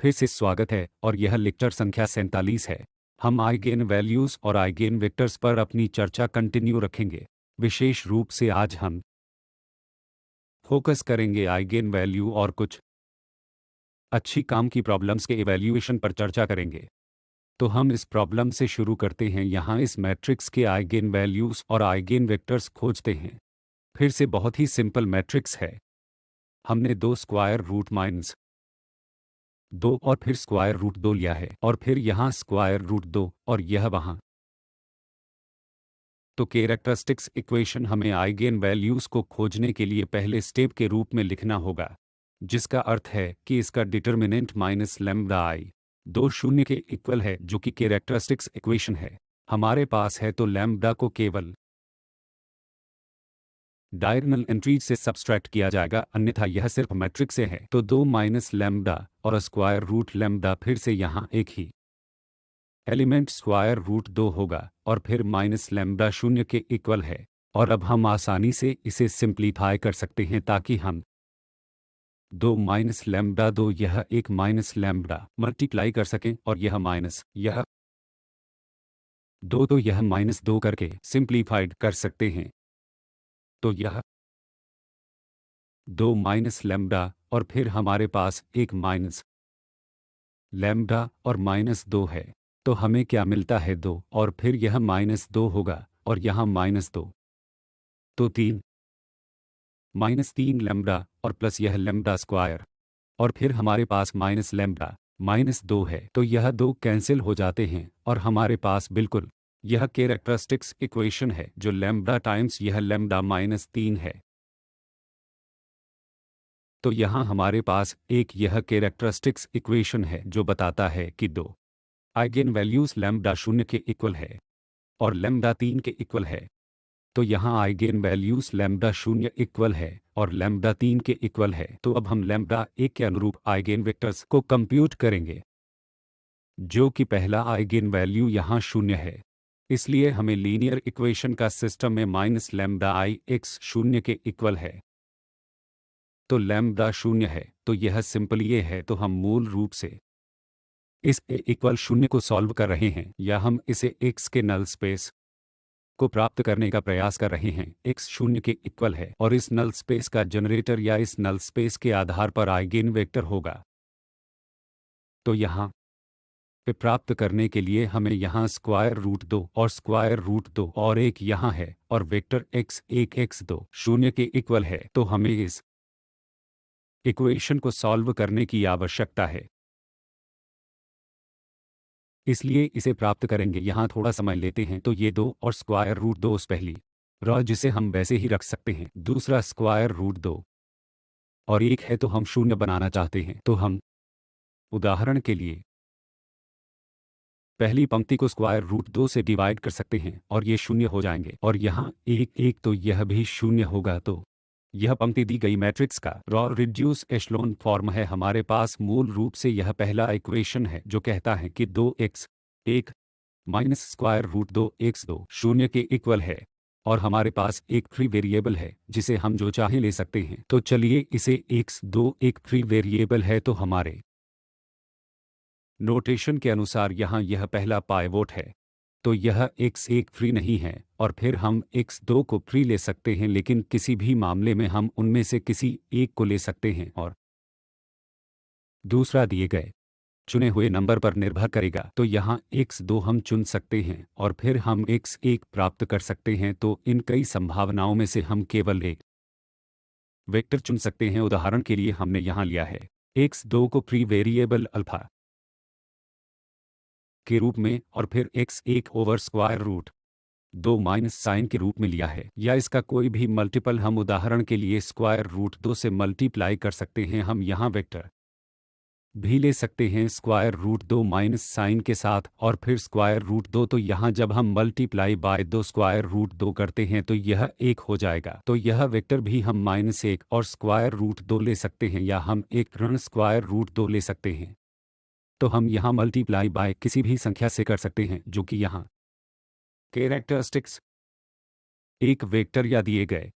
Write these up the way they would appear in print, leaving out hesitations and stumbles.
फिर से स्वागत है और यह लेक्चर संख्या 47 है। हम आइगेन वैल्यूज़ और आइगेन वेक्टर्स पर अपनी चर्चा कंटिन्यू रखेंगे। विशेष रूप से आज हम फोकस करेंगे आइगेन वैल्यू और कुछ अच्छी काम की प्रॉब्लम्स के इवैल्यूएशन पर चर्चा करेंगे। तो हम इस प्रॉब्लम से शुरू करते हैं। यहाँ इस मैट्रिक्स के आइगेन वैल्यूज़ और आइगेन वेक्टर्स खोजते हैं। फिर से बहुत ही सिंपल मैट्रिक्स है। हमने दो स्क्वायर रूट माइनस 2 और फिर स्क्वायर रूट 2 लिया है और फिर यहाँ स्क्वायर रूट 2 और यह वहाँ। तो कैरेक्टरिस्टिक्स इक्वेशन हमें आइगेन वैल्यूज़ को खोजने के लिए पहले स्टेप के रूप में लिखना होगा, जिसका अर्थ है कि इसका डिटर्मिनेंट माइनस लैम्ब्डा आई 2 शून्य के इक्वल है, जो कि कैरेक्टरिस्टिक्स इक्वेशन है। हमारे पास है तो लैम्ब्डा को केवल डायगोनल एंट्रीज से सब्सट्रैक्ट किया जाएगा, अन्यथा यह सिर्फ मैट्रिक्स से है। तो 2 माइनस लैम्ब्डा और स्क्वायर रूट लैम्ब्डा, फिर से यहाँ एक ही एलिमेंट स्क्वायर रूट 2 होगा और फिर माइनस लैम्ब्डा शून्य के इक्वल है। और अब हम आसानी से इसे सिंप्लीफाई कर सकते हैं ताकि हम 2 माइनस लैम्ब्डा 2 यह एक माइनस लैम्ब्डा मल्टीप्लाई कर सकें और यह माइनस यह 2 तो यह माइनस 2 करके सिंप्लीफाइड कर सकते हैं। तो यह 2 माइनस लैम्ब्डा और फिर हमारे पास एक माइनस लैम्ब्डा और माइनस 2 है। तो हमें क्या मिलता है 2 और फिर यह माइनस 2 होगा और यहाँ माइनस 2, तो 3 माइनस 3 लैम्ब्डा और प्लस यह लैम्ब्डा स्क्वायर और फिर हमारे पास माइनस लैम्ब्डा माइनस 2 है। तो यह 2 कैंसिल हो जाते हैं और हमारे पास बिल्कुल यह कैरेक्टरिस्टिक्स इक्वेशन है, जो लैम्ब्डा टाइम्स यह लैम्ब्डा माइनस 3 है। तो यहाँ हमारे पास एक यह कैरेक्टरिस्टिक्स इक्वेशन है जो बताता है कि 2 आइगेन वैल्यूज़ लैम्ब्डा शून्य के इक्वल है और लैम्ब्डा 3 के इक्वल है। तो यहाँ आइगेन वैल्यूज़ लैम्ब्डा शून्य इक्वल है और लैम्ब्डा 3 के इक्वल है। तो अब हम लैम्ब्डा 1 के अनुरूप आइगेन वेक्टर्स को कंप्यूट करेंगे, जो कि पहला आइगेन वैल्यू यहाँ शून्य है। इसलिए हमें लीनियर इक्वेशन का सिस्टम में माइनस लैम्ब्डा आई एक्स शून्य के इक्वल है। तो लैम्ब्डा शून्य है, तो यह सिंपल ये है। तो हम मूल रूप से इस ए इक्वल शून्य को सॉल्व कर रहे हैं, या हम इसे एक्स के नल स्पेस को प्राप्त करने का प्रयास कर रहे हैं। एक्स शून्य के इक्वल है और इस नल स्पेस का जनरेटर या इस नल स्पेस के आधार पर आइगेन वेक्टर होगा। तो यहाँ पे प्राप्त करने के लिए हमें यहाँ स्क्वायर रूट 2 और स्क्वायर रूट 2 और एक यहाँ है और वेक्टर x 1 x 2 शून्य के इक्वल है। तो हमें इस इक्वेशन को सॉल्व करने की आवश्यकता है, इसलिए इसे प्राप्त करेंगे। यहाँ थोड़ा समय लेते हैं। तो ये 2 और स्क्वायर रूट 2 उस पहली रॉ जिसे हम वैसे ही रख सकते हैं, दूसरा स्क्वायर रूट 2 और एक है तो हम शून्य बनाना चाहते हैं। तो हम उदाहरण के लिए पहली पंक्ति को स्क्वायर रूट 2 से डिवाइड कर सकते हैं और ये शून्य हो जाएंगे और यहाँ एक एक तो यह भी शून्य होगा। तो यह पंक्ति दी गई मैट्रिक्स का रॉ रिड्यूस एशलोन फॉर्म है। हमारे पास मूल रूप से यह पहला इक्वेशन है जो कहता है कि 2x 1 minus square root 2x 2 शून्य के इक्वल है और हमारे पास एक फ्री वेरिएबल है जिसे हम जो चाहे ले सकते हैं। तो चलिए इसे x2 एक फ्री वेरिएबल है। तो हमारे नोटेशन के अनुसार यहाँ यह पहला पाइवोट है, तो यह x1 फ्री नहीं है और फिर हम x2 को फ्री ले सकते हैं, लेकिन किसी भी मामले में हम उनमें से किसी एक को ले सकते हैं और दूसरा दिए गए चुने हुए नंबर पर निर्भर करेगा। तो यहाँ x2 हम चुन सकते हैं और फिर हम x1 प्राप्त कर सकते हैं। तो इन कई संभावनाओं में से हम केवल एक वेक्टर चुन सकते हैं। उदाहरण के लिए हमने यहाँ लिया है x2 को फ्री वेरिएबल अल्फा के रूप में और फिर x1 over square root 2 minus sine के रूप में लिया है, या इसका कोई भी मल्टीपल हम उदाहरण के लिए स्क्वायर रूट 2 से मल्टीप्लाई कर सकते हैं। हम यहाँ वेक्टर भी ले सकते हैं स्क्वायर रूट 2 माइनस साइन के साथ और फिर स्क्वायर रूट 2। तो यहाँ जब हम मल्टीप्लाई बाय 2 स्क्वायर रूट 2 करते हैं तो यह 1 हो जाएगा। तो यह वेक्टर भी हम -1 और स्क्वायर रूट 2 ले सकते हैं, या हम एक ऋण स्क्वायर रूट 2 ले सकते हैं। तो हम यहाँ मल्टीप्लाई बाय किसी भी संख्या से कर सकते हैं, जो कि यहाँ कैरेक्टरिस्टिक्स एक वेक्टर या दिए गए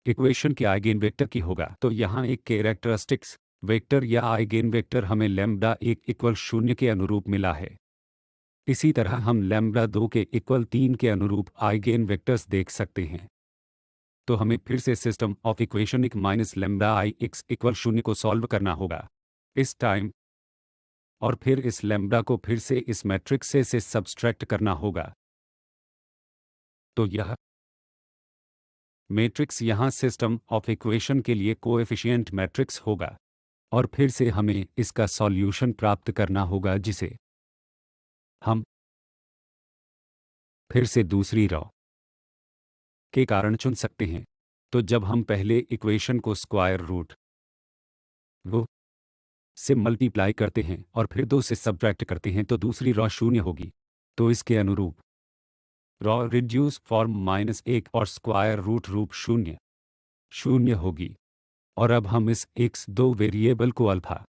इक्वेशन के आइगेन वेक्टर की होगा। तो यहाँ एक कैरेक्टरिस्टिक्स वेक्टर या आइगेन वेक्टर हमें लैम्ब्डा 1 इक्वल 0 के अनुरूप मिला है। इसी तरह हम लैम्ब्डा 2 के इक्वल 3 के अनुरूप आइगेन वेक्टर्स देख सकते हैं। तो हमें फिर से सिस्टम ऑफ इक्वेशन एक माइनस लैम्ब्डा आई एक्स इक्वल 0 को सॉल्व करना होगा इस टाइम, और फिर इस लैम्ब्डा को फिर से इस मैट्रिक्स से सब्सट्रैक्ट करना होगा। तो यह मैट्रिक्स यहाँ सिस्टम ऑफ इक्वेशन के लिए कोएफिशिएंट मैट्रिक्स होगा, और फिर से हमें इसका सॉल्यूशन प्राप्त करना होगा जिसे हम फिर से दूसरी रॉ के कारण चुन सकते हैं। तो जब हम पहले इक्वेशन को स्क्वायर रूट वो से मल्टीप्लाई करते हैं और फिर 2 से सब्ट्रैक्ट करते हैं तो दूसरी रॉ 0 होगी। तो इसके अनुरूप रॉ रिड्यूस फॉर्म -1 और स्क्वायर रूट 0 होगी। और अब हम इस x2 वेरिएबल को अल्फा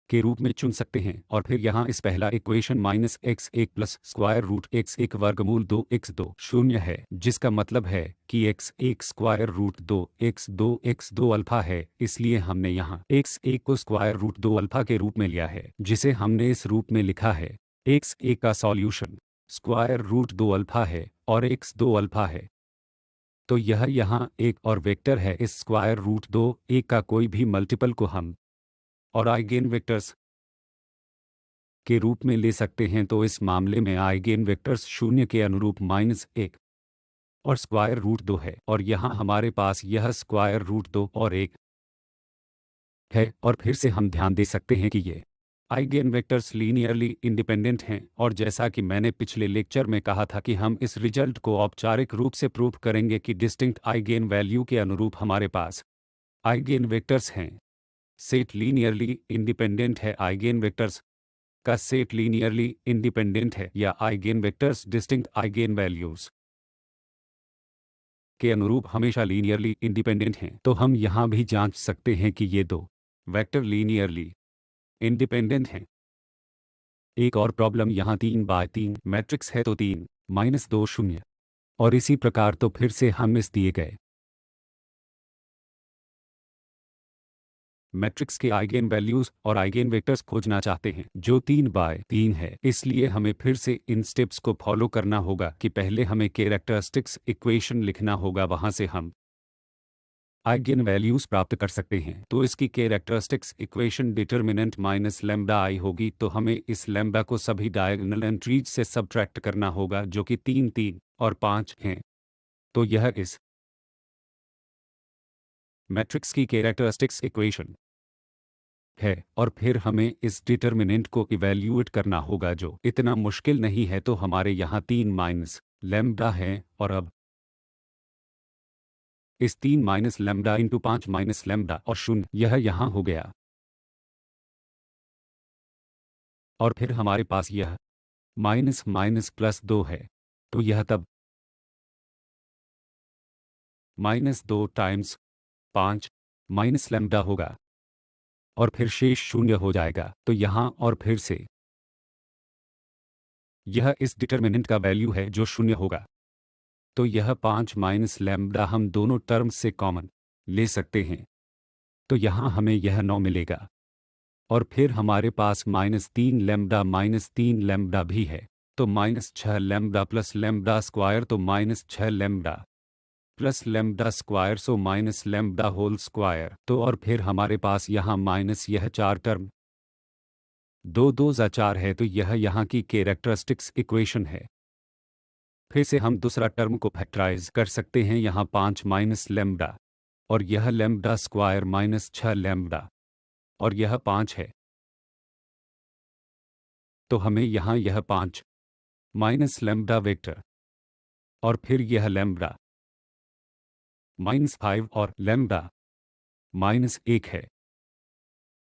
के रूप में चुन सकते हैं, और फिर यहाँ इस पहला equation -x1 plus square root x1 वर्गमूल 2 x2 0 है, जिसका मतलब है कि x1 square root 2 x2 alpha है। इसलिए हमने यहाँ x1 को स्क्वायर रूट 2 अल्फा के रूप में लिया है, जिसे हमने इस रूप में लिखा है x1 का सॉल्यूशन स्क्वायर रूट 2 अल्फा है और x2 अल्फा है। तो यह यहाँ एक और वेक्टर है इस स्क्वायर रूट 2 1 का कोई भी मल्टीपल को हम और आइगेन वेक्टर्स के रूप में ले सकते हैं। तो इस मामले में आइगेन वेक्टर्स 0 के अनुरूप -1 और स्क्वायर रूट 2 है, और यहाँ हमारे पास यह स्क्वायर रूट 2 और 1 है। और फिर से हम ध्यान दे सकते हैं कि ये आइगेन वेक्टर्स लीनियरली इंडिपेंडेंट हैं, और जैसा कि मैंने पिछले लेक्चर में कहा था कि हम इस रिजल्ट को औपचारिक रूप से प्रूव करेंगे कि डिस्टिंक्ट आइगेन वैल्यू के अनुरूप हमारे पास आइगेन वेक्टर्स हैं। सेट लीनियरली इंडिपेंडेंट है, आइगेन वेक्टर्स का सेट लीनियरली इंडिपेंडेंट है, या eigen vectors distinct eigen values के अनुरूप हमेशा लीनियरली इंडिपेंडेंट हैं। तो हम यहाँ भी जांच सकते हैं कि ये दो वेक्टर लीनियरली इंडिपेंडेंट हैं। एक और प्रॉब्लम यहाँ 3 बाय 3 मैट्रिक्स है, तो 3 -2 0, और इसी प्रकार तो फिर से हम इस दिए गए मैट्रिक्स के आइगेन वैल्यूज और आइगेन वेक्टर्स खोजना चाहते हैं जो 3 बाय 3 है। इसलिए हमें फिर से इन स्टेप्स को फॉलो करना होगा कि पहले हमें कैरेक्टरिस्टिक्स इक्वेशन लिखना होगा, वहां से हम आइगेन वैल्यूज प्राप्त कर सकते हैं। तो इसकी characteristics equation determinant minus lambda I होगी। तो हमें इस लैम्ब्डा को सभी डायगोनल एंट्रीज से सब्ट्रैक्ट करना होगा जो कि 3 और 5 हैं। तो यह इस मैट्रिक्स की कैरेक्टरिस्टिक्स इक्वेशन है, और फिर हमें इस डिटर्मिनेंट को इवैल्यूएट करना होगा जो इतना मुश्किल नहीं है। तो हमारे यहाँ 3 माइनस लैम्ब्डा है, और अब इस 3 minus lambda into 5 minus lambda और 0 यह यहाँ हो गया, और फिर हमारे पास यह माइनस माइनस प्लस 2 है। तो यह तब -2 टाइम्स 5 माइनस लैम्ब्डा होगा, और फिर शेष 0 हो जाएगा। तो यहाँ और फिर से यह इस डिटर्मिनेंट का वैल्यू है जो 0 होगा। तो यह 5 माइनस लैम्ब्डा हम दोनों टर्म्स से कॉमन ले सकते हैं। तो यहाँ हमें यह 9 मिलेगा, और फिर हमारे पास -3 लैम्ब्डा भी है। तो -6 लैम्ब्डा प्लस लैम्ब्डा स्क्वायर, तो -6 lambda plus lambda square, so minus lambda whole square. तो और फिर हमारे पास यहाँ माइनस यह 4 टर्म 2 2 4 है। तो यह यहाँ की कैरेक्टरिस्टिक्स इक्वेशन है। फिर से हम दूसरा टर्म को फैक्टराइज कर सकते हैं, यहाँ 5 माइनस लैम्ब्डा और यह लैम्ब्डा स्क्वायर -6 लैम्ब्डा और यह 5 है। तो हमें यहाँ यह 5 माइनस लैम्ब्डा वेक्टर और फिर यह लैम्ब्डा -5 और लैम्ब्डा -1 है।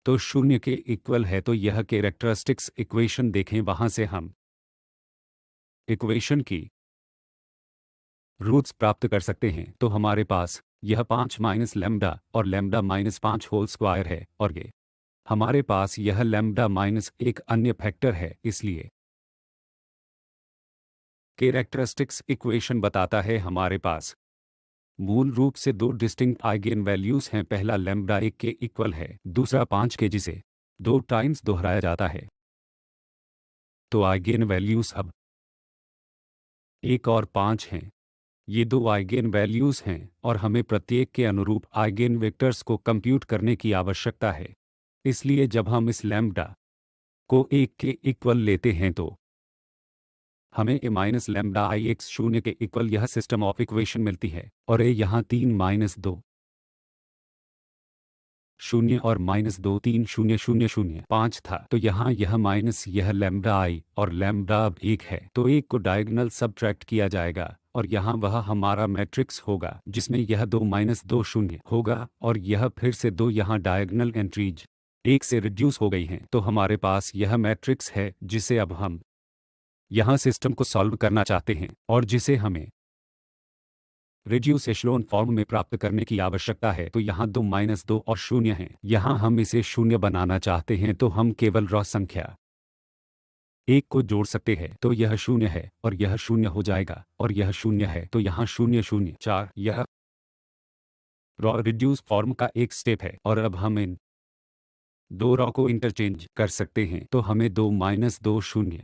तो 0 के इक्वल है। तो यह कैरेक्टरिस्टिक्स इक्वेशन देखें, वहां से हम इक्वेशन की रूट्स प्राप्त कर सकते हैं। तो हमारे पास यह 5 माइनस लैम्ब्डा और लैम्ब्डा -5 होल स्क्वायर है, और ये हमारे पास यह लैम्ब्डा -1 अन्य फैक्टर है। इसलिए कैरेक्टरिस्टिक्स इक्वेशन बताता है हमारे पास मूल रूप से दो डिस्टिंक्ट आइगेन वैल्यूज हैं, पहला लैम्ब्डा 1 के इक्वल है, दूसरा 5 के, जिसे 2 टाइम्स दोहराया जाता है। तो आइगेन वैल्यूज अब 1 और 5 हैं। ये दो आइगेन वैल्यूज हैं और हमें प्रत्येक के अनुरूप आइगेन वेक्टर्स को कंप्यूट करने की आवश्यकता है। इसलिए जब हम इस लैम्ब्डा को 1 के इक्वल लेते हैं तो हमें ए माइनस लैम्ब्डा आई एक्स 0 के इक्वल यह सिस्टम ऑफ इक्वेशन मिलती है, और ए यहाँ 3 माइनस 2 0 और माइनस 2 3 0 0 0 5 था, तो यहाँ यह माइनस यह लैम्ब्डा आई और लैम्ब्डा अब 1 है, तो 1 को डायगोनल सबट्रैक्ट किया जाएगा और यहाँ वह हमारा मैट्रिक्स होगा जिसमें यह 2 माइनस 2 0 होगा और यह फिर से 2 यहाँ डायगोनल एंट्रीज 1 से रिड्यूस हो गई हैं, तो हमारे पास यह मैट्रिक्स है जिसे अब हम यहाँ सिस्टम को सॉल्व करना चाहते हैं और जिसे हमें रिड्यूस एशलोन फॉर्म में प्राप्त करने की आवश्यकता है। तो यहाँ 2 माइनस 2 और 0 हैं, यहाँ हम इसे 0 बनाना चाहते हैं, तो हम केवल रॉ संख्या 1 को जोड़ सकते हैं, तो यह 0 है और यह 0 हो जाएगा और यह 0 है, तो यहाँ 0 0 4 यह रॉ रिड्यूस फॉर्म का एक स्टेप है। और अब हम इन दो रॉ को इंटरचेंज कर सकते हैं, तो हमें 2 माइनस 2 0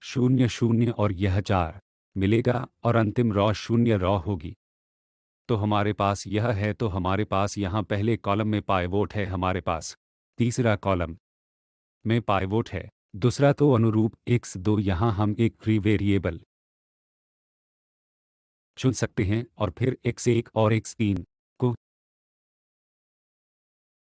0 0 और यह 4 मिलेगा और अंतिम रॉ 0 रॉ होगी। तो हमारे पास यह है, तो हमारे पास यहाँ पहले कॉलम में पाइवोट है, हमारे पास तीसरा कॉलम में पाइवोट है, दूसरा तो अनुरूप x2 यहाँ हम एक फ्री वेरिएबल चुन सकते हैं और फिर x1 और x3 को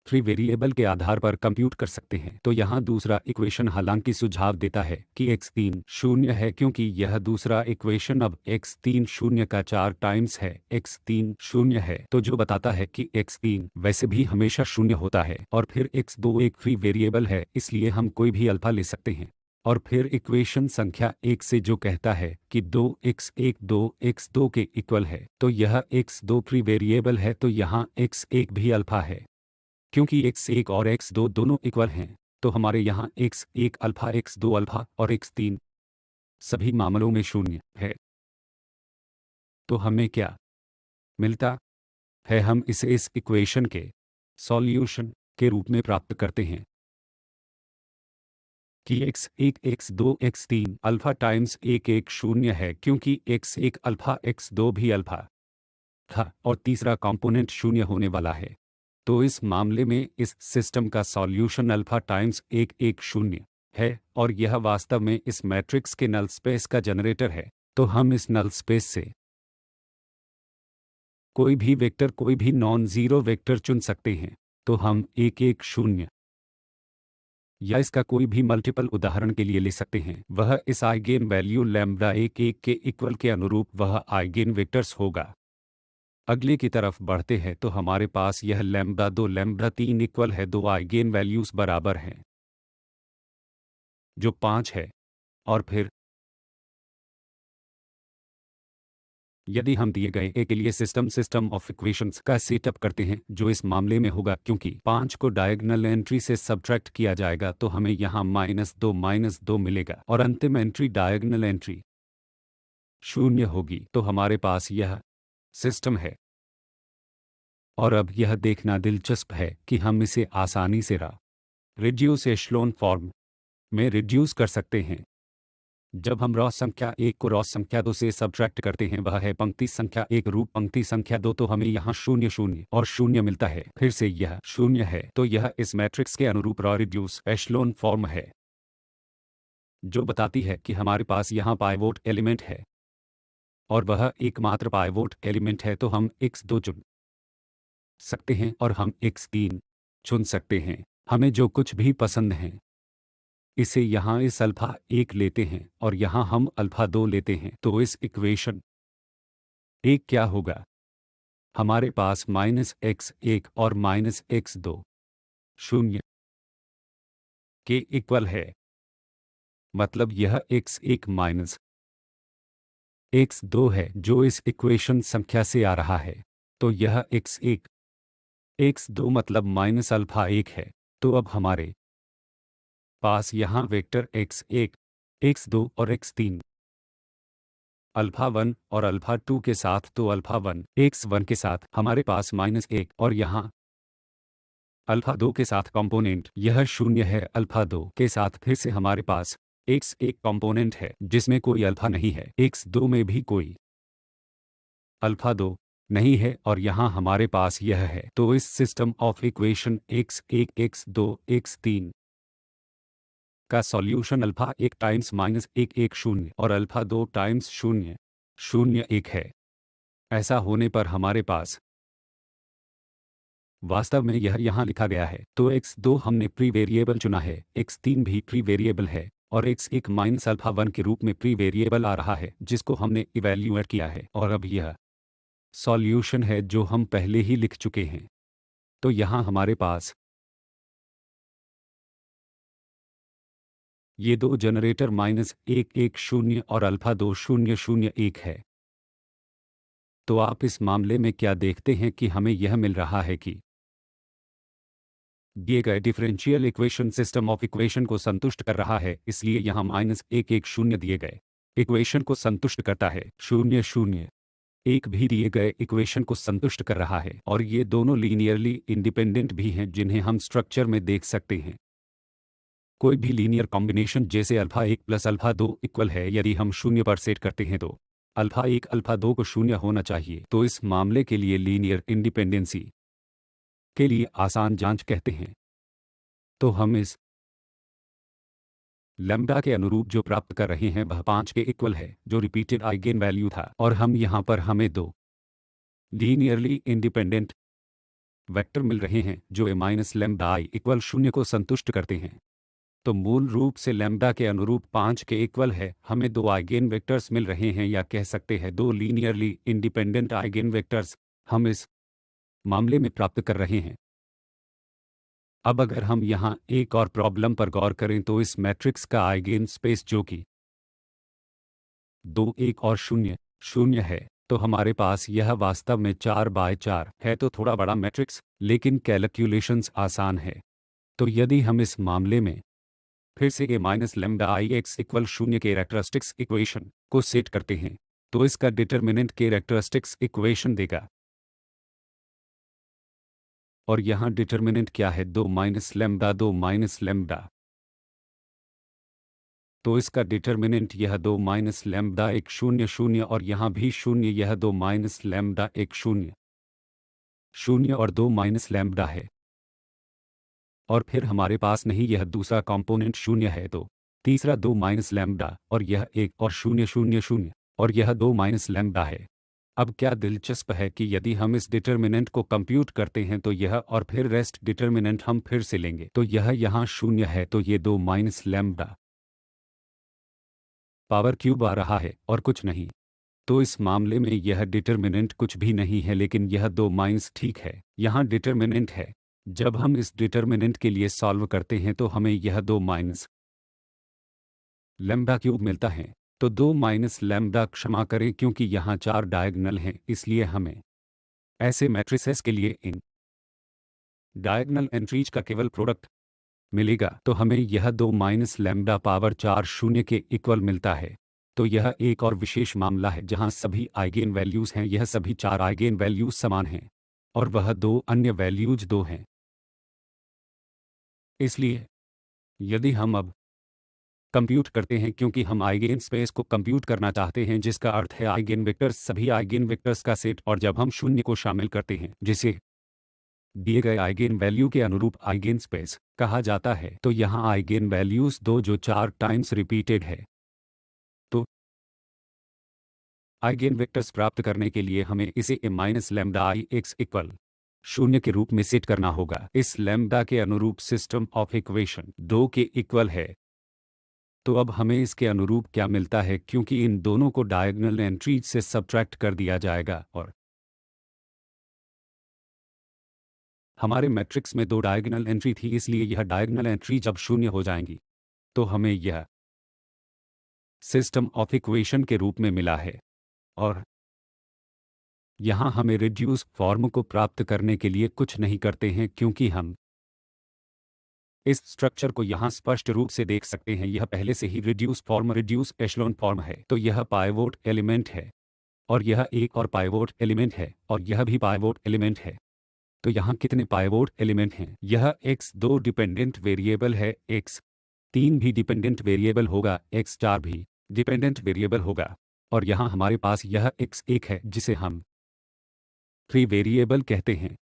फ्री वेरिएबल के आधार पर कंप्यूट कर सकते हैं। तो यहाँ दूसरा इक्वेशन हालांकि सुझाव देता है कि x3 0 है, क्योंकि यह दूसरा इक्वेशन अब x3 0 का 4 टाइम्स है, x3 0 है, तो जो बताता है कि x3 वैसे भी हमेशा 0 होता है। और फिर x2 एक फ्री वेरिएबल है, इसलिए हम कोई भी अल्फा ले सकते हैं। और फिर इक्वेशन संख्या 1 से जो कहता है कि 2x1 2x2 के इक्वल है, तो यह x2 फ्री वेरिएबल है, तो यहाँ x1 भी अल्फा है। क्योंकि x1 और x2 दोनों इक्वल हैं, तो हमारे यहाँ x1 अल्फा x2 अल्फा और x3 सभी मामलों में 0 है। तो हमें क्या मिलता है? हम इसे इस इक्वेशन के सॉल्यूशन के रूप में प्राप्त करते हैं कि x1 x2 x3 alpha times 1 1 0 है, क्योंकि x1 अल्फा x2 भी अल्फा था और तीसरा कंपोनेंट 0 होने वाला है। तो इस मामले में इस सिस्टम का सॉल्यूशन अल्फा टाइम्स 1 1 0 है और यह वास्तव में इस मैट्रिक्स के नल स्पेस का जनरेटर है। तो हम इस नल स्पेस से कोई भी वेक्टर, कोई भी नॉन ज़ीरो वेक्टर चुन सकते हैं। तो हम 1 1 0 या इसका कोई भी मल्टीपल उदाहरण के लिए ले सकते हैं। वह इस आइगेन वैल्यू लैम्ब्डा 1 1 के इक्वल के अनुरूप वह आइगेन वेक्टर्स होगा। अगले की तरफ बढ़ते हैं, तो हमारे पास यह लैम्ब्डा 2 लैम्ब्डा 3 इक्वल है, दो आइगेन वैल्यूज बराबर हैं जो 5 है। और फिर यदि हम दिए गए ए के लिए सिस्टम ऑफ इक्वेशंस का सेटअप करते हैं, जो इस मामले में होगा, क्योंकि 5 को डायगोनल एंट्री से सब्ट्रैक्ट किया जाएगा, तो हमें यहाँ माइनस दो मिलेगा और अंतिम एंट्री डायगोनल एंट्री 0 होगी। तो हमारे पास यह सिस्टम है। और अब यह देखना दिलचस्प है कि हम इसे आसानी से रिड्यूस एशलोन फॉर्म में रिड्यूस कर सकते हैं। जब हम रॉ संख्या 1 को रॉ संख्या 2 से सब्ट्रैक्ट करते हैं, वह है पंक्ति संख्या 1 रूप पंक्ति संख्या 2, तो हमें यहाँ 0 0 और 0 मिलता है। फिर से यह 0 है, तो यह इस मैट्रिक्स के अनुरूप रॉ रिड्यूस एशलोन फॉर्म है, जो बताती है कि हमारे पास यहाँ पाइवोट एलिमेंट है और वह एकमात्र पाइवोट एलिमेंट है। तो हम x2 चुन सकते हैं और हम x3 चुन सकते हैं, हमें जो कुछ भी पसंद है। इसे यहाँ इस अल्फा 1 लेते हैं और यहाँ हम अल्फा 2 लेते हैं। तो इस इक्वेशन 1 क्या होगा? हमारे पास -x1 और -x2 0 के इक्वल है, मतलब यह x1 माइनस x2 है जो इस इक्वेशन संख्या से आ रहा है। तो यह x1 x2 मतलब माइनस अल्फा 1 है। तो अब हमारे पास यहाँ वेक्टर x1 x2 और x3 अल्फा 1 और अल्फा 2 के साथ, तो अल्फा 1 x1 के साथ हमारे पास -1 और यहाँ अल्फा 2 के साथ कंपोनेंट यह 0 है। अल्फा 2 के साथ फिर से हमारे पास x1 कंपोनेंट है जिसमें कोई अल्फा नहीं है, x2 में भी कोई अल्फा 2 नहीं है और यहाँ हमारे पास यह है। तो इस system of equation x1 x2 x3 का सॉल्यूशन अल्फा 1 टाइम्स -1 1 0 और अल्फा 2 टाइम्स 0 0 1 है। ऐसा होने पर हमारे पास वास्तव में यह यहाँ लिखा गया है। तो x2 हमने प्री वेरिएबल चुना है, x3 भी प्री वेरिएबल है और x1 माइनस अल्फा 1 के रूप में प्री वेरिएबल आ रहा है जिसको हमने इवैल्यूएट किया है और अब यह सॉल्यूशन है जो हम पहले ही लिख चुके हैं। तो यहाँ हमारे पास ये दो जनरेटर -1 1 0 और अल्फा 2 0 0 1 है। तो आप इस मामले में क्या देखते हैं कि हमें यह मिल रहा है कि दिए गए differential equation system of equation को संतुष्ट कर रहा है, इसलिए यहाँ -1 1 0 दिए गए इक्वेशन को संतुष्ट करता है, 0 0 1 भी दिए गए इक्वेशन को संतुष्ट कर रहा है और ये दोनों लीनियरली इंडिपेंडेंट भी हैं जिन्हें हम स्ट्रक्चर में देख सकते हैं। कोई भी लीनियर कॉम्बिनेशन जैसे अल्फा 1 प्लस अल्फा 2 इक्वल है, यदि हम 0 पर सेट करते हैं तो अल्फा 1 अल्फा 2 को 0 होना चाहिए। तो इस मामले के लिए लीनियर इंडिपेंडेंसी के लिए आसान जांच कहते हैं। तो हम इस लैम्ब्डा के अनुरूप जो प्राप्त कर रहे हैं वह 5 के इक्वल है जो रिपीटेड आइगेन वैल्यू था और हम यहाँ पर हमें दो लीनियरली इंडिपेंडेंट वेक्टर मिल रहे हैं जो a minus lambda i equal 0 को संतुष्ट करते हैं। तो मूल रूप से लैम्ब्डा के अनुरूप 5 के इक्वल है, हमें दो आइगेन वेक्टर्स मिल रहे हैं या कह सकते हैं दो लीनियरली इंडिपेंडेंट आइगेन वेक्टर्स हम इस मामले में प्राप्त कर रहे हैं। अब अगर हम यहाँ एक और प्रॉब्लम पर गौर करें तो इस मैट्रिक्स का आइगेन स्पेस जो कि 2 1 और 0 0 है, तो हमारे पास यह वास्तव में 4 बाय 4 है, तो थोड़ा बड़ा मैट्रिक्स लेकिन कैलकुलेशंस आसान है। तो यदि हम इस मामले में फिर से a minus lambda i x equal 0 characteristics equation को सेट करते हैं तो इसका डिटर्मिनेंट कैरेक्टरिस्टिक्स इक्वेशन देगा और यहाँ डिटर्मिनेंट क्या है, 2 माइनस लैम्ब्डा 2 माइनस लैम्ब्डा। तो इसका डिटर्मिनेंट यह 2 माइनस लैम्ब्डा 1 0 0 और यहाँ भी 0, यह 2 माइनस लैम्ब्डा 1 0 0 और 2 माइनस लैम्ब्डा है और फिर हमारे पास नहीं यह दूसरा कंपोनेंट 0 है, तो तीसरा 2 माइनस लैम्ब्डा और यह 1 और 0 0 0 और यह 2 माइनस लैम्ब्डा है। अब क्या दिलचस्प है कि यदि हम इस डिटर्मिनेंट को कंप्यूट करते हैं तो यह और फिर रेस्ट डिटर्मिनेंट हम फिर से लेंगे तो यह यहाँ 0 है, तो ये 2 माइनस लैम्ब्डा पावर क्यूब आ रहा है और कुछ नहीं। तो इस मामले में यह डिटर्मिनेंट कुछ भी नहीं है लेकिन यह 2 माइनस ठीक है, यहाँ डिटर्मिनेंट है। जब हम इस डिटर्मिनेंट के लिए सॉल्व करते हैं तो हमें यह 2 माइनस लैम्ब्डा क्यूब मिलता है। तो 2 माइनस लैम्ब्डा, क्षमा करें क्योंकि यहाँ 4 डायगोनल हैं, इसलिए हमें ऐसे मैट्रिसेस के लिए इन डायगोनल एंट्रीज का केवल प्रोडक्ट मिलेगा। तो हमें यह 2 माइनस लैम्ब्डा पावर 4 0 के इक्वल मिलता है। तो यह एक और विशेष मामला है जहाँ सभी आइगेन वैल्यूज़ हैं, यह सभी 4 आइगेन वैल्यूज़ समान हैं और वह दो अन्य वैल्यूज 2 हैं। इसलिए यदि हम अब कंप्यूट करते हैं, क्योंकि हम आइगेन स्पेस को कंप्यूट करना चाहते हैं जिसका अर्थ है आइगेन वेक्टर्स सभी आइगेन वेक्टर्स का सेट, और जब हम 0 को शामिल करते हैं जिसे दिए गए आइगेन वैल्यू के अनुरूप आइगेन स्पेस कहा जाता है, तो यहाँ आइगेन वैल्यूज 2 जो 4 टाइम्स रिपीटेड है। तो आइगेन वेक्टर्स प्राप्त करने के लिए हमें इसे a minus lambda i x equal 0 के रूप में सेट करना होगा। इस लैम्ब्डा के अनुरूप सिस्टम ऑफ इक्वेशन 2 के इक्वल है। तो अब हमें इसके अनुरूप क्या मिलता है, क्योंकि इन दोनों को डायगोनल एंट्रीज से सबट्रैक्ट कर दिया जाएगा और हमारे मैट्रिक्स में 2 डायगोनल एंट्री थी, इसलिए यह डायगोनल एंट्री जब 0 हो जाएंगी तो हमें यह सिस्टम ऑफ इक्वेशन के रूप में मिला है। और यहाँ हमें रिड्यूस फॉर्म को प्राप्त करने के लिए कुछ नहीं करते हैं, क्योंकि हम इस स्ट्रक्चर को यहाँ स्पष्ट रूप से देख सकते हैं, यह पहले से ही रिड्यूस एशलोन फॉर्म है, तो यह पाइवोट एलिमेंट है और यह एक और पाइवोट एलिमेंट है और यह भी पाइवोट एलिमेंट है। तो यहाँ कितने पाइवोट एलिमेंट हैं? यह x2 डिपेंडेंट वेरिएबल है, x3 भी डिपेंडेंट वेरिएबल होगा, x4 भी डिपेंडेंट वेरिएबल होगा और यहाँ हमारे पास यह x1 है जिसे हम फ्री वेरिएबल कहते हैं।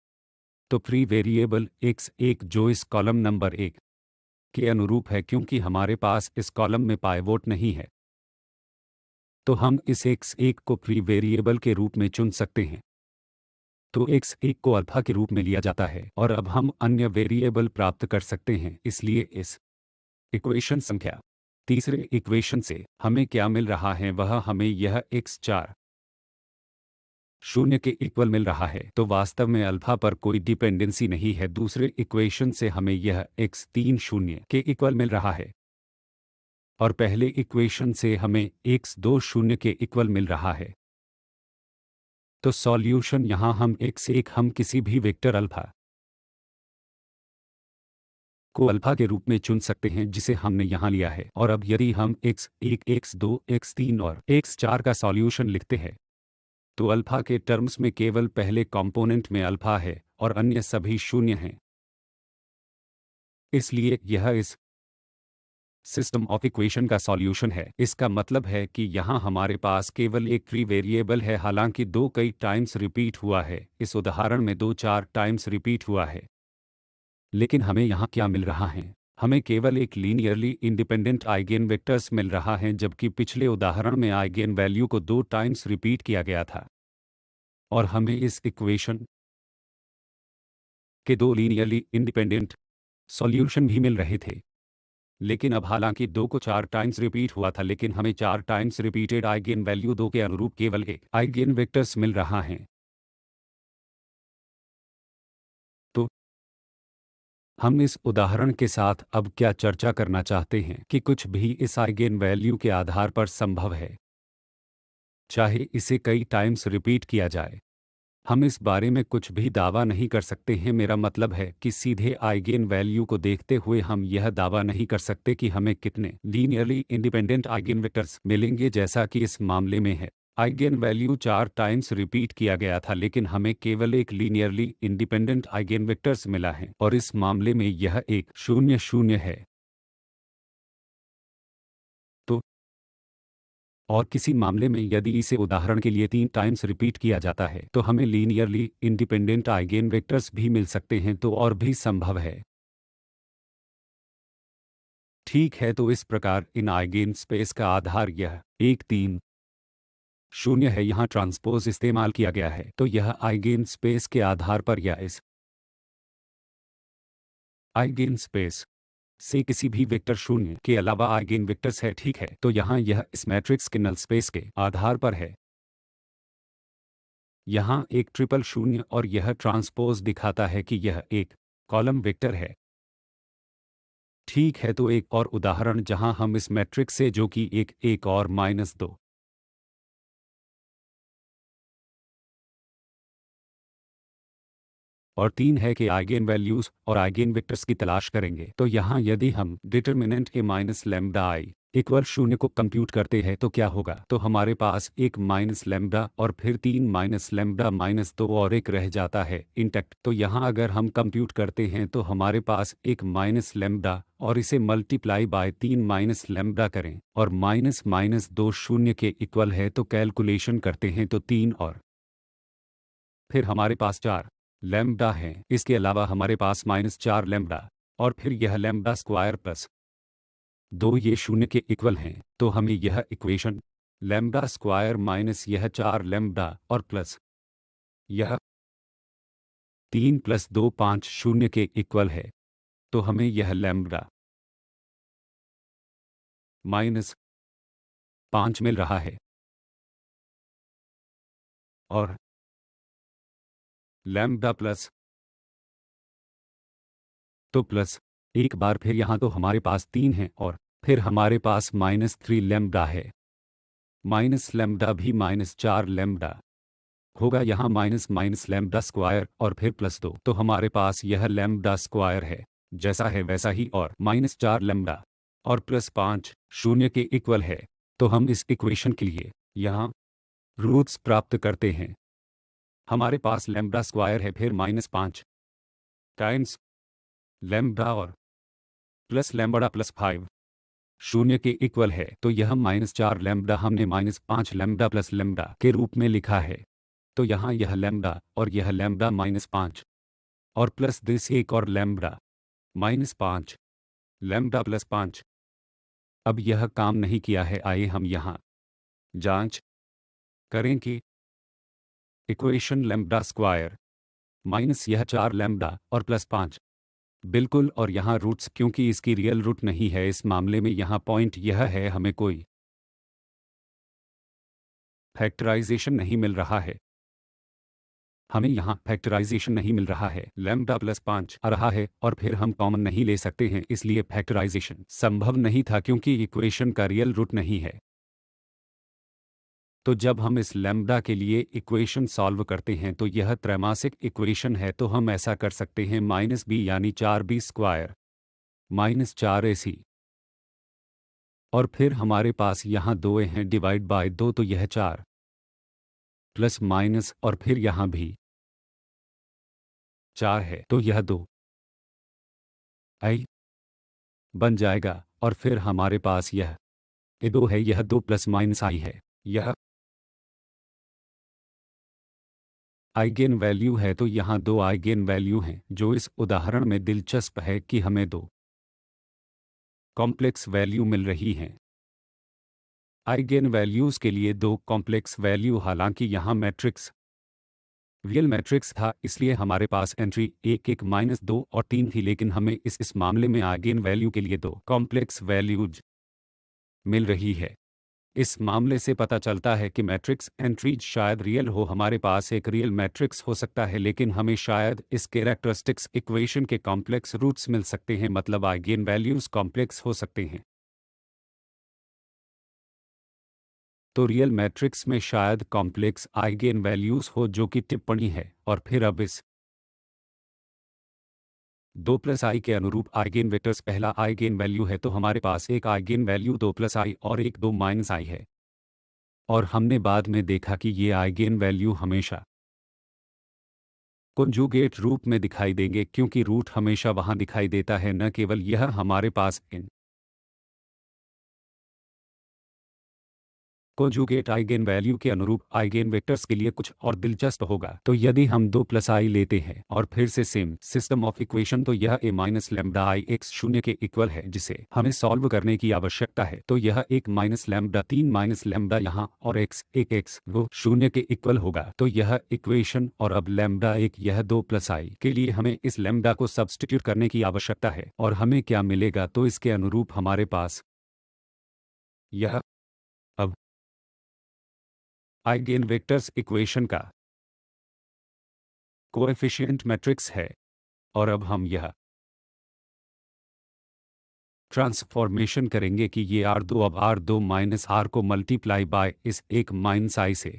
तो फ्री वेरिएबल x1 जो इस कॉलम नंबर 1 के अनुरूप है, क्योंकि हमारे पास इस कॉलम में पाइवोट नहीं है, तो हम इस x1 को फ्री वेरिएबल के रूप में चुन सकते हैं। तो x1 को अल्फा के रूप में लिया जाता है और अब हम अन्य वेरिएबल प्राप्त कर सकते हैं। इसलिए इस इक्वेशन संख्या तीसरे इक्वेशन से हमें क्या मिल रहा है, वह हमें यह x4 0 के इक्वल मिल रहा है। तो वास्तव में अल्फा पर कोई डिपेंडेंसी नहीं है। दूसरे इक्वेशन से हमें यह x3 0 के इक्वल मिल रहा है और पहले इक्वेशन से हमें x2 0 के इक्वल मिल रहा है। तो सॉल्यूशन यहाँ हम हम किसी भी वेक्टर अल्फा को अल्फा के रूप में चुन सकते हैं जिसे हमने यहाँ लिया है। और अब यदि हम x1 x2 x3 और x4 का सॉल्यूशन लिखते हैं तो अल्फा के टर्म्स में केवल पहले कंपोनेंट में अल्फा है और अन्य सभी शून्य हैं। इसलिए यह इस सिस्टम ऑफ इक्वेशन का सॉल्यूशन है। इसका मतलब है कि यहाँ हमारे पास केवल एक फ्री वेरिएबल है, हालांकि 2 कई टाइम्स रिपीट हुआ है। इस उदाहरण में 2-4 टाइम्स रिपीट हुआ है, लेकिन हमें यहाँ क्या मिल रहा है? हमें केवल एक लीनियरली इंडिपेंडेंट आइगेन वेक्टर्स मिल रहा है, जबकि पिछले उदाहरण में आइगेन वैल्यू को 2 टाइम्स रिपीट किया गया था और हमें इस इक्वेशन के 2 लीनियरली इंडिपेंडेंट सॉल्यूशन भी मिल रहे थे। लेकिन अब हालांकि 2 को 4 टाइम्स रिपीट हुआ था, लेकिन हमें 4 टाइम्स रिपीटेड आइगेन वैल्यू 2 के अनुरूप केवल एक आइगेन वेक्टर्स मिल रहा है। तो हम इस उदाहरण के साथ अब क्या चर्चा करना चाहते हैं कि कुछ भी इस आइगेन वैल्यू के आधार पर संभव है, चाहे इसे कई टाइम्स रिपीट किया जाए। हम इस बारे में कुछ भी दावा नहीं कर सकते हैं। मेरा मतलब है कि सीधे आइगेन वैल्यू को देखते हुए हम यह दावा नहीं कर सकते कि हमें कितने लीनियरली इंडिपेंडेंट आइगेन वेक्टर्स मिलेंगे, जैसा कि इस मामले में है। आइगेन वैल्यू 4 टाइम्स रिपीट किया गया था, लेकिन हमें केवल एक लीनियरली इंडिपेंडेंट आइगेन वेक्टर्स मिला है और इस मामले में यह 1 0 0 है। तो और किसी मामले में यदि इसे उदाहरण के लिए 3 टाइम्स रिपीट किया जाता है तो हमें लीनियरली इंडिपेंडेंट आइगेन वेक्टर्स भी मिल सकते हैं, तो और भी संभव है। ठीक है, तो इस प्रकार इन आइगेन स्पेस का आधार यह 1 3 0 है। यहाँ ट्रांसपोज इस्तेमाल किया गया है, तो यह आइगेन स्पेस के आधार पर या इस आइगेन स्पेस से किसी भी वेक्टर 0 के अलावा आइगेन वेक्टर्स है। ठीक है, तो यहाँ यह इस मैट्रिक्स के नल स्पेस के आधार पर है। यहाँ एक ट्रिपल 0 और यह ट्रांसपोज दिखाता है कि यह एक कॉलम वेक्टर है। ठीक है, तो एक और उदाहरण जहाँ हम इस मैट्रिक्स से, जो कि 1 और -2 और 3 है के आइगेन वैल्यूज और आइगेन वेक्टर्स की तलाश करेंगे। तो यहाँ यदि हम determinant a minus lambda i equal 0 को कंप्यूट करते हैं तो क्या होगा? तो हमारे पास 1 माइनस लैम्बडा और फिर 3 माइनस लैम्बडा -2 और 1 रह जाता है इंटैक्ट। तो यहाँ अगर हम कंप्यूट करते हैं तो हमारे पास 1 माइनस लैम्बडा और इसे मल्टीप्लाई बाय 3 माइनस लैम्बडा करें और -2 0 के इक्वल है। तो कैलकुलेशन करते हैं तो 3 और फिर हमारे पास 4 लैम्बडा है। इसके अलावा हमारे पास -4 लैम्बडा और फिर यह लैम्बडा स्क्वायर प्लस 2 ये 0 के इक्वल हैं। तो हमें यह इक्वेशन लैम्बडा स्क्वायर माइनस यह 4 लैम्बडा और प्लस यह 3 प्लस 2 5 0 के इक्वल है। तो हमें यह लैम्बडा -5 मिल रहा है और लैम्बडा प्लस तो प्लस एक बार फिर यहाँ तो हमारे पास 3 है और फिर हमारे पास -3 लैम्बडा है। माइनस लैम्बडा भी -4 लैम्बडा होगा, यहाँ माइनस लैम्बडा स्क्वायर और फिर +2। तो हमारे पास यह लैम्बडा स्क्वायर है जैसा है वैसा ही और -4 लैम्ब्डा और +5 0 के इक्वल है, तो हम इस इक्वेशन के लिए यहाँ रूट्स प्राप्त करते हैं। हमारे पास लैम्ब्डा स्क्वायर है, फिर -5 टाइम्स लैम्ब्डा और प्लस लैम्ब्डा +5 0 के इक्वल है, तो यह -4 लैम्ब्डा हमने -5 लैम्ब्डा प्लस लैम्ब्डा के रूप में लिखा है। तो यहाँ यह लैम्ब्डा और यह लैम्ब्डा -5 और प्लस दिस एक और लैम्ब्डा -5 लैम्ब्डा +5। अब यह काम नहीं किया है, आइए हम यहाँ जांच करें कि इक्वेशन लैम्ब्डा स्क्वायर माइनस यह 4 लैम्ब्डा और +5 बिल्कुल, और यहाँ रूट्स क्योंकि इसकी रियल रूट नहीं है, इस मामले में यहाँ पॉइंट यह है हमें कोई फैक्टराइजेशन नहीं मिल रहा है। हमें यहाँ फैक्टराइजेशन नहीं मिल रहा है, लैम्ब्डा +5 आ रहा है और फिर हम कॉमन नहीं ले सकते हैं, इसलिए फैक्टराइजेशन संभव नहीं था क्योंकि इक्वेशन का रियल रूट नहीं है। तो जब हम इस लैम्ब्डा के लिए इक्वेशन सॉल्व करते हैं तो यह त्रैमासिक इक्वेशन है, तो हम ऐसा कर सकते हैं -b यानी 4b स्क्वायर -4ac और फिर हमारे पास यहाँ 2 हैं डिवाइड बाय 2, तो यह 4 प्लस माइनस और फिर यहाँ भी 4 है, तो यह 2 आई बन जाएगा और फिर हमारे पास यह 2 है, यह 2 प्लस माइनस आई है, यह आइगेन वैल्यू है। तो यहाँ 2 आइगेन वैल्यू हैं, जो इस उदाहरण में दिलचस्प है कि हमें 2 कॉम्प्लेक्स वैल्यू मिल रही हैं। आइगेन वैल्यूज़ के लिए 2 कॉम्प्लेक्स वैल्यू, हालांकि यहाँ मैट्रिक्स रियल मैट्रिक्स था, इसलिए हमारे पास एंट्री 1 1 -2 और 3 थी, लेकिन हमें इस मामले में आइगेन वैल्यू के लिए 2 कॉम्प्लेक्स वैल्यूज मिल रही है। इस मामले से पता चलता है कि मैट्रिक्स एंट्रीज शायद रियल हो, हमारे पास एक रियल मैट्रिक्स हो सकता है, लेकिन हमें शायद इस कैरेक्टरिस्टिक्स इक्वेशन के कॉम्प्लेक्स रूट्स मिल सकते हैं, मतलब आइगेन वैल्यूज कॉम्प्लेक्स हो सकते हैं। तो रियल मैट्रिक्स में शायद कॉम्प्लेक्स आइगेन वैल्यूज हो, जो कि टिप्पणी है, और फिर अब इस 2 प्लस आई के अनुरूप आइगेन वेक्टर्स पहला आइगेन वैल्यू है, तो हमारे पास एक आइगेन वैल्यू 2 प्लस आई और एक 2 माइनस आई है। और हमने बाद में देखा कि ये आइगेन वैल्यू हमेशा कॉन्जुगेट रूप में दिखाई देंगे, क्योंकि रूट हमेशा वहाँ दिखाई देता है, न केवल यह हमारे पास इन कॉन्जुगेट आइगेन वैल्यू के अनुरूप आइगेन वेक्टर्स के लिए कुछ और दिलचस्प होगा। तो यदि हम 2 प्लस आई लेते हैं और फिर से सेम सिस्टम ऑफ इक्वेशन, तो यह a minus lambda I x 0 के इक्वल है, जिसे हमें सॉल्व करने की आवश्यकता है। तो यह 1 माइनस लैम्ब्डा 3 माइनस लैम्ब्डा यहाँ और x 1 x वो 0 के इक्वल होगा। तो यह इक्वेशन, और अब लैम्ब्डा 1 यह 2 प्लस आई के लिए हमें इस लैम्ब्डा को सब्स्टिट्यूट करने की आवश्यकता है, और हमें क्या मिलेगा, तो इसके अनुरूप हमारे पास यह अब आइगेन वेक्टर्स इक्वेशन का कोएफिशिएंट मैट्रिक्स है। और अब हम यह ट्रांसफॉर्मेशन करेंगे कि ये R2 अब R2 माइनस R को मल्टीप्लाई बाय इस 1 माइनस आई से।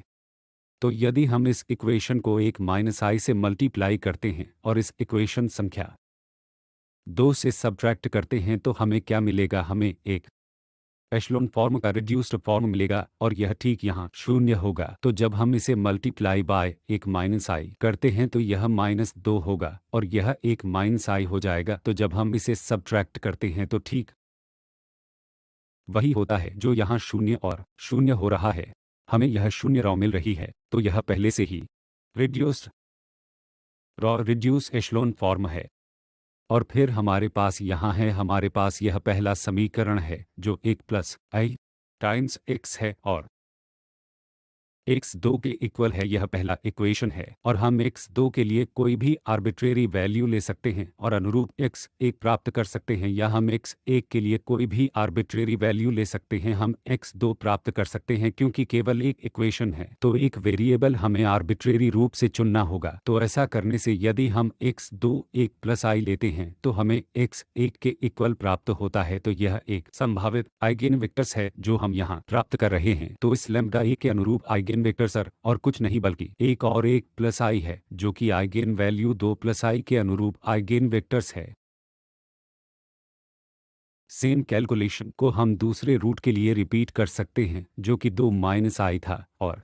तो यदि हम इस इक्वेशन को 1 माइनस आई से मल्टीप्लाई करते हैं और इस इक्वेशन संख्या 2 से सब्ट्रैक्ट करते हैं, तो हमें क्या मिलेगा, हमें एक एशलोन फॉर्म का रिड्यूस्ड फॉर्म मिलेगा, और यह ठीक यहाँ 0 होगा। तो जब हम इसे मल्टीप्लाई बाय 1 माइनस आई करते हैं तो यह -2 होगा और यह 1 माइनस आई हो जाएगा। तो जब हम इसे सब्ट्रैक्ट करते हैं तो ठीक वही होता है जो यहाँ 0 और 0 हो रहा है, हमें यह 0 रॉ मिल रही है। तो यह पहले से ही रिड्यूस्ड रॉ रिड्यूस एशलोन फॉर्म है। और फिर हमारे पास यहाँ है, हमारे पास यह पहला समीकरण है जो 1 प्लस आई टाइम्स x है और x 2 के इक्वल है, यह पहला इक्वेशन है। और हम x 2 के लिए कोई भी आर्बिट्रेरी वैल्यू ले सकते हैं और अनुरूप x 1 प्राप्त कर सकते हैं, या हम x 1 के लिए कोई भी आर्बिट्रेरी वैल्यू ले सकते हैं, हम x 2 प्राप्त कर सकते हैं, क्योंकि केवल एक इक्वेशन है तो एक वेरिएबल हमें आर्बिट्रेरी रूप से चुनना होगा। तो ऐसा करने से यदि हम x 2 1 प्लस आई लेते हैं तो हमें x 1 के इक्वल प्राप्त होता है। तो यह एक संभावित आइगेन वेक्टर्स है जो हम यहाँ प्राप्त कर रहे हैं। तो इस लैम्ब्डा ए के अनुरूप आइगेन वेक्टर सर और कुछ नहीं बल्कि 1 और 1 प्लस आई है, जो कि आइगेन वैल्यू 2 प्लस आई के अनुरूप आइगेन वेक्टर्स है। सेम कैलकुलेशन को हम दूसरे रूट के लिए रिपीट कर सकते हैं जो कि 2 माइनस आई था, और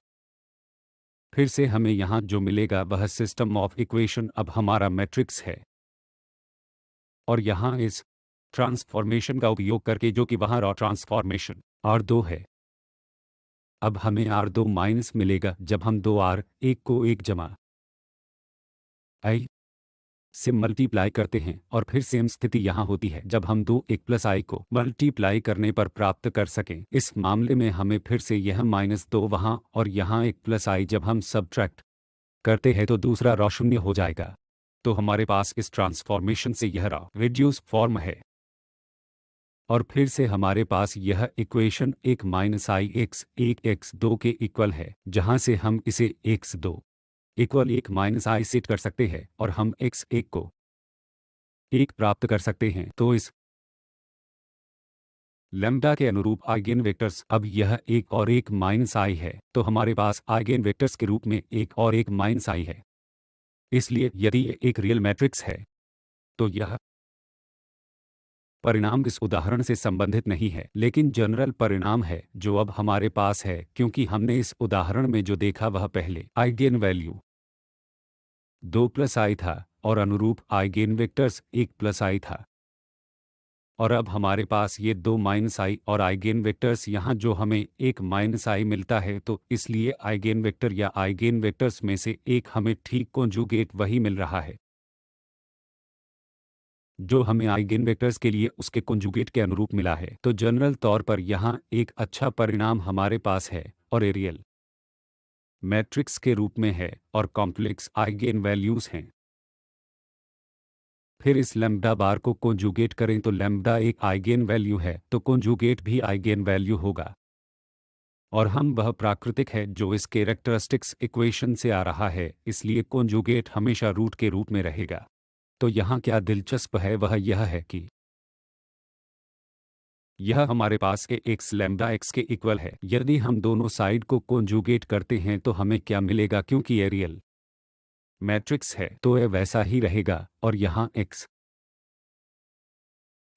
फिर से हमें यहाँ जो मिलेगा वह सिस्टम ऑफ इक्वेशन अब हमारा मैट्रिक्स है। और यहाँ इस ट्रांसफॉर्मेशन का उपयोग करके जो कि वहाँ रॉ ट्रांसफॉर्मेशन R2 है, अब हमें R2 माइनस मिलेगा जब हम 2R1 को 1 जमा आई से मल्टीप्लाई करते हैं, और फिर सेम स्थिति यहाँ होती है जब हम 2 1 प्लस आई को मल्टीप्लाई करने पर प्राप्त कर सकें। इस मामले में हमें फिर से यह -2 वहाँ और यहाँ 1 प्लस आई जब हम सब्ट्रैक्ट करते हैं तो दूसरा रॉ शून्य हो जाएगा। तो हमारे पास इस ट्रांसफॉर्मेशन से यह रॉ रिड्यूस फॉर्म है, और फिर से हमारे पास यह इक्वेशन 1 -i x1 x2 के इक्वल है, जहाँ से हम इसे x2 इक्वल 1 -i सेट कर सकते हैं और हम x1 को 1 प्राप्त कर सकते हैं। तो इस लैम्ब्डा के अनुरूप आइगेन वेक्टर्स अब यह 1 और 1 -i है, तो हमारे पास आइगेन वेक्टर्स के रूप में 1 और 1 -i है। इसलिए यदि ये एक रियल मैट्रिक्स है तो यह परिणाम इस उदाहरण से संबंधित नहीं है, लेकिन जनरल परिणाम है जो अब हमारे पास है, क्योंकि हमने इस उदाहरण में जो देखा वह पहले आइगेन वैल्यू 2 प्लस आई था और अनुरूप आइगेन वेक्टर्स 1 प्लस आई था, और अब हमारे पास ये 2 माइनस आई और आइगेन वेक्टर्स यहाँ जो हमें 1 माइनस आई मिलता है, तो इसलिए आइगेन वेक्टर या आइगेन वेक्टर्स में से एक हमें ठीक कोंजुगेट वही मिल रहा है जो हमें आइगेन वेक्टर्स के लिए उसके कोंजुगेट के अनुरूप मिला है। तो जनरल तौर पर यहाँ एक अच्छा परिणाम हमारे पास है और ये रियल मैट्रिक्स के रूप में है और कॉम्प्लेक्स आइगेन वैल्यूज हैं। फिर इस लैम्ब्डा बार को कोंजुगेट करें तो लैम्ब्डा एक आइगेन वैल्यू है, तो कोंजुगेट भी आइगेन वैल्यू होगा, और हम वह प्राकृतिक है जो इस कैरेक्टरिस्टिक्स इक्वेशन से आ रहा है, इसलिए कोंजुगेट हमेशा रूट के रूप में रहेगा। तो यहाँ क्या दिलचस्प है वह यह है कि यह हमारे पास ए एक्स लैम्ब्डा एक्स के इक्वल है। यदि हम दोनों साइड को कोंजुगेट करते हैं तो हमें क्या मिलेगा, क्योंकि ये रियल मैट्रिक्स है तो ये वैसा ही रहेगा, और यहाँ एक्स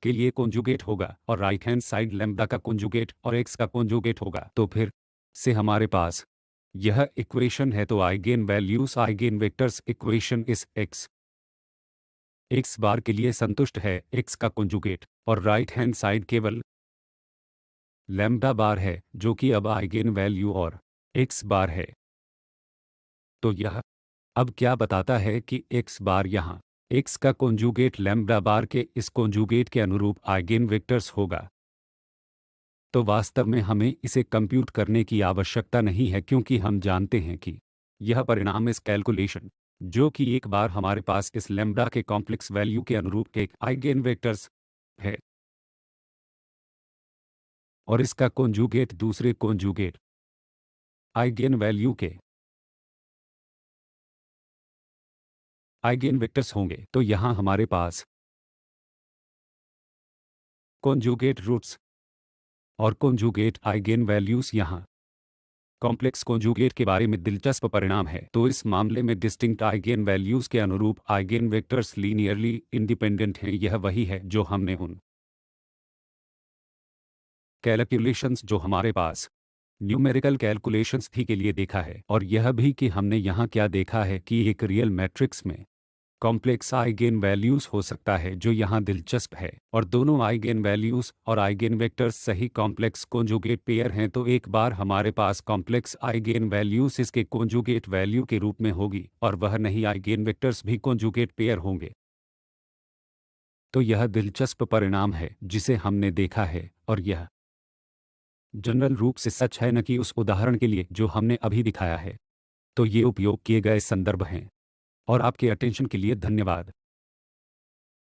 के लिए कोंजुगेट होगा और राइट हैंड साइड लैम्ब्डा का कोंजुगेट और एक्स का कोंजुगेट होगा। तो फिर से हमारे पास यह इक्वेशन है। तो eigen values eigen vectors equation इस एक्स बार के लिए संतुष्ट है, एक्स का कोंजुगेट और राइट हैंड साइड केवल लैम्ब्डा बार है जो कि अब आइगेन वैल्यू और एक्स बार है। तो यह अब क्या बताता है कि एक्स बार यहाँ एक्स का कोंजुगेट लैम्ब्डा बार के इस कोंजुगेट के अनुरूप आइगेन वेक्टर्स होगा। तो वास्तव में हमें इसे कंप्यूट करने की आवश्यकता नहीं है, क्योंकि हम जानते हैं कि यह परिणाम इस कैलकुलेशन जो कि एक बार हमारे पास इस लैम्ब्डा के कॉम्प्लेक्स वैल्यू के अनुरूप एक आइगेन वेक्टर्स है और इसका कोंजुगेट दूसरे कोंजुगेट आइगेन वैल्यू के आइगेन वेक्टर्स होंगे। तो यहाँ हमारे पास कोंजुगेट रूट्स और कोंजुगेट आइगेन वैल्यूज यहाँ कॉम्प्लेक्स कोंजुगेट के बारे में दिलचस्प परिणाम है। तो इस मामले में डिस्टिंक्ट आइगेन वैल्यूज के अनुरूप आइगेन वेक्टर्स लीनियरली इंडिपेंडेंट हैं। यह वही है जो हमने उन कैलकुलेशंस जो हमारे पास न्यूमेरिकल कैलकुलेशंस थी के लिए देखा है, और यह भी कि हमने यहाँ क्या देखा है कि एक रियल मैट्रिक्स में कॉम्प्लेक्स आइगेन वैल्यूज हो सकता है जो यहाँ दिलचस्प है, और दोनों आइगेन वैल्यूज और आइगेन वेक्टर्स सही कॉम्प्लेक्स कोंजुगेट पेयर हैं। तो एक बार हमारे पास कॉम्प्लेक्स आइगेन वैल्यूज इसके कोंजुगेट वैल्यू के रूप में होगी और वह नहीं आइगेन वेक्टर्स भी कोंजुगेट पेयर होंगे। तो यह दिलचस्प परिणाम है जिसे हमने देखा है, और यह जनरल रूप से सच है, न कि उस उदाहरण के लिए जो हमने अभी दिखाया है। तो ये उपयोग किए गए संदर्भ हैं, और आपके अटेंशन के लिए धन्यवाद।